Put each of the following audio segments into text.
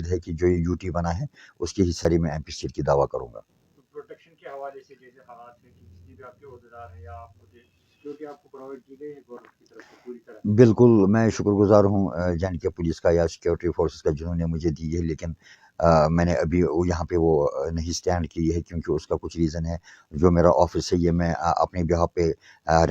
ہے کہ جو یہ यूटी बना है उसकी हिस्सेदारी में एमपी सीट की दावा करूंगा। प्रोटेक्शन के हवाले से जैसे हालात है कि किसी भी आपके ओहदेदार है या आपको सिक्योरिटी आपको प्रोवाइड की गई है गवर्नमेंट की तरफ से पूरी तरह? बिल्कुल, मैं शुक्रगुजार हूँ जे.एंड.के पुलिस का या सिक्योरिटी फोर्सेस का जिन्होंने मुझे दी है, लेकिन मैंने अभी यहाँ पे वो नहीं स्टैंड की है क्योंकि उसका कुछ रीज़न है। जो मेरा ऑफिस है ये मैं अपने बिहाफ पे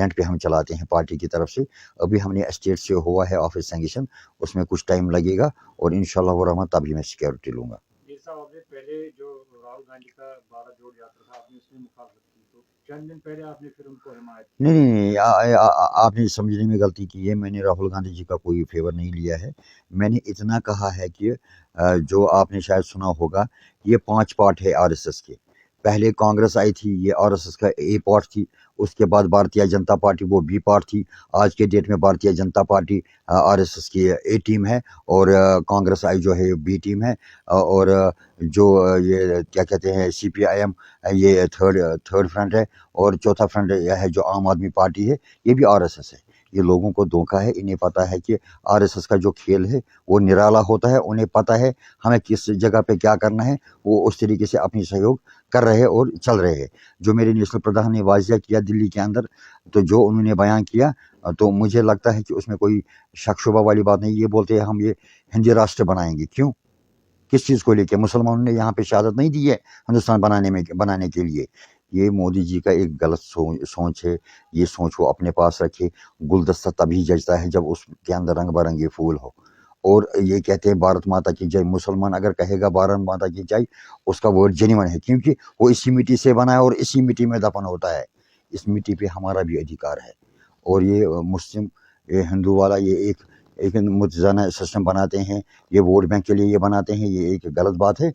रेंट पे हम चलाते हैं पार्टी की तरफ से। अभी हमने एस्टेट से हुआ है ऑफिस सैंक्शन, उसमें कुछ टाइम लगेगा और इंशाल्लाह वो रहमान तभी मैं सिक्योरिटी लूँगा। ये साहब आपने पहले जो राहुल गांधी का 12 जोड़ यात्रा था आपने उसमें मुखालफत की, तो चंद दिन पहले आपने फिर उनको हिमायत की। नहीं, आपने समझने में गलती की है। मैंने राहुल गांधी जी का कोई फेवर नहीं लिया है। मैंने इतना कहा है कि जो आपने शायद सुना होगा, ये 5 पार्ट है आरएसएस के। पहले कांग्रेस आई थी, ये आरएसएस का ए पार्ट थी। उसके बाद भारतीय जनता पार्टी वो बी पार्ट थी। आज के डेट में भारतीय जनता पार्टी आरएसएस की ए टीम है और कांग्रेस आई जो है बी टीम है और जो ये क्या कहते हैं सीपीआईएम ये थर्ड फ्रंट है और चौथा फ्रंट यह है जो आम आदमी पार्टी है, ये भी आरएसएस है। ये लोगों को धोखा है। इन्हें पता है कि आरएसएस का जो खेल है वो निराला होता है। उन्हें पता है हमें किस जगह पे क्या करना है, वो उस तरीके से अपनी सहयोग कर रहे हैं और चल रहे हैं। जो मेरे नेशनल प्रधान ने वाजिया किया दिल्ली के अंदर, तो जो उन्होंने बयान किया, तो मुझे लगता है कि उसमें कोई शक शुबा वाली बात नहीं। ये बोलते हैं हम ये हिंदी राष्ट्र बनाएंगे। क्यों, किस चीज़ को लेके? मुसलमानों ने यहाँ पे शहादत नहीं दी है हिंदुस्तान बनाने के लिए। ये मोदी जी का एक गलत सोच है। ये सोच वो अपने पास रखे। गुलदस्ता तभी जचता है जब उसके अंदर रंग बिरंगे फूल हो। और ये कहते हैं भारत माता की जय। मुसलमान अगर कहेगा भारत माता की जय, उसका वर्ड जेन्युइन है क्योंकि वो इसी मिट्टी से बना है और इसी मिट्टी में दफन होता है। इस मिट्टी पे हमारा भी अधिकार है। और ये मुस्लिम ये हिंदू वाला ये एक मुतज़ना सिस्टम बनाते हैं, ये वोट बैंक के लिए ये बनाते हैं, ये एक गलत बात है।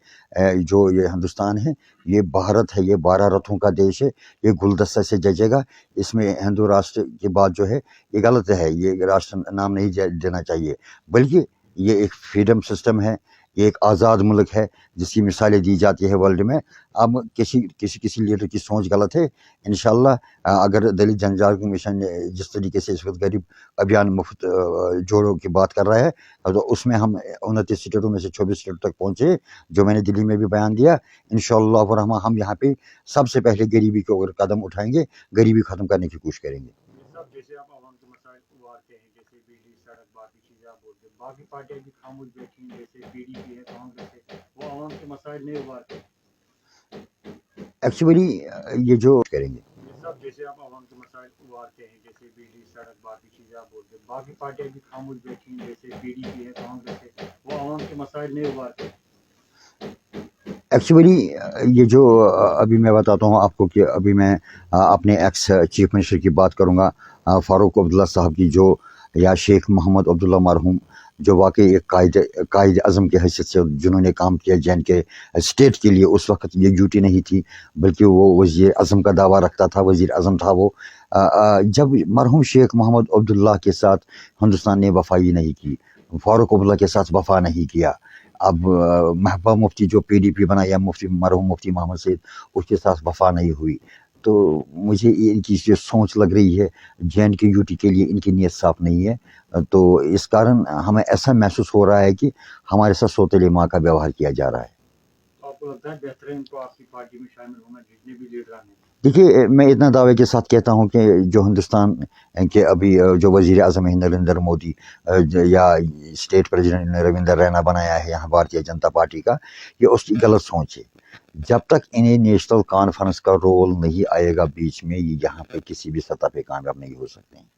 जो ये हिंदुस्तान है, ये भारत है, ये 12 रथों का देश है, ये गुलदस्ता से जचेगा। इसमें हिंदू राष्ट्र की बात जो है ये गलत है। ये राष्ट्र नाम नहीं देना चाहिए, बल्कि ये एक फ्रीडम सिस्टम है, ये एक आज़ाद मुल्क है जिसकी मिसालें दी जाती है वर्ल्ड में। अब किसी लीडर की सोच गलत है। इंशाल्लाह अगर दलित जनजाति मिशन जिस तरीके से इस वक्त गरीब अभियान मुफ्त जोड़ों की बात कर रहा है, तो उसमें हम 29 स्टेटों में से 24 स्टेटों तक पहुँचे, जो मैंने दिल्ली में भी बयान दिया। इंशाल्लाह हम यहाँ पे सबसे पहले गरीबी के ऊपर कदम उठाएंगे, गरीबी ख़त्म करने की कोशिश करेंगे। जैसे आप आवाम के मसाइल उभारते हैं, जैसे बिजली, सड़क, बाकी चीज़ें आप बोलते हैं, बाकी पार्टियां भी खामोश बैठी हैं, जैसे पीडीपी है, कांग्रेस है, वो आवाम के मसाइल नहीं उभारते। एक्चुअली ये जो करेंगे, जैसे आप आवाम के मसाइल उभारते हैं, जैसे बिजली, सड़क, बाकी चीज़ें आप बोलते हैं, बाकी पार्टियां भी खामोश बैठी हैं, जैसे पीडीपी है, कांग्रेस है, वो आवाम के मसाइल नहीं उभारते। एक्चुअली ये जो अभी मैं बताता हूँ आपको कि अभी मैं अपने एक्स चीफ मिनिस्टर की बात करूँगा, फ़ारूक अब्दुल्ला साहब की, जो या शेख मोहम्मद अब्दुल्ला मरहूम, जो वाकई एक कायद अज़म की हैसियत से जिन्होंने काम किया जे.एंड.के स्टेट के लिए। उस वक्त ये ड्यूटी नहीं थी, बल्कि वो वज़ीर अज़म का दावा रखता था, वज़ीर अज़म था वो। जब मरहूम शेख मोहम्मद अब्दुल्ला के साथ हिंदुस्तान ने वफ़ाई नहीं की, फ़ारूक अब्दुल्ला के साथ वफ़ा नहीं किया। अब महबूबा मुफ्ती जो पीडीपी बना या मरहूम मुफ्ती मोहम्मद सईद, उसके साथ वफ़ा नहीं हुई। तो मुझे इनकी जो सोच लग रही है जे.एंड.के यूटी के लिए, इनकी नीयत साफ नहीं है। तो इस कारण हमें ऐसा महसूस हो रहा है कि हमारे साथ सौतेली माँ का व्यवहार किया जा रहा है। आपको लगता है बेहतर है इनको आपकी पार्टी में शामिल होना, जितने भी लीडर हैं? देखिए, मैं इतना दावे के साथ कहता हूँ कि जो हिंदुस्तान के अभी जो वज़ीर आज़म है नरेंद्र मोदी या स्टेट प्रेसिडेंट रविंदर रैना बनाया है यहाँ भारतीय जनता पार्टी का, ये उसकी गलत सोच है। जब तक इन्हें नेशनल कॉन्फ्रेंस का रोल नहीं आएगा बीच में, ये यहाँ पे किसी भी सतह पे कामयाब नहीं हो सकते हैं।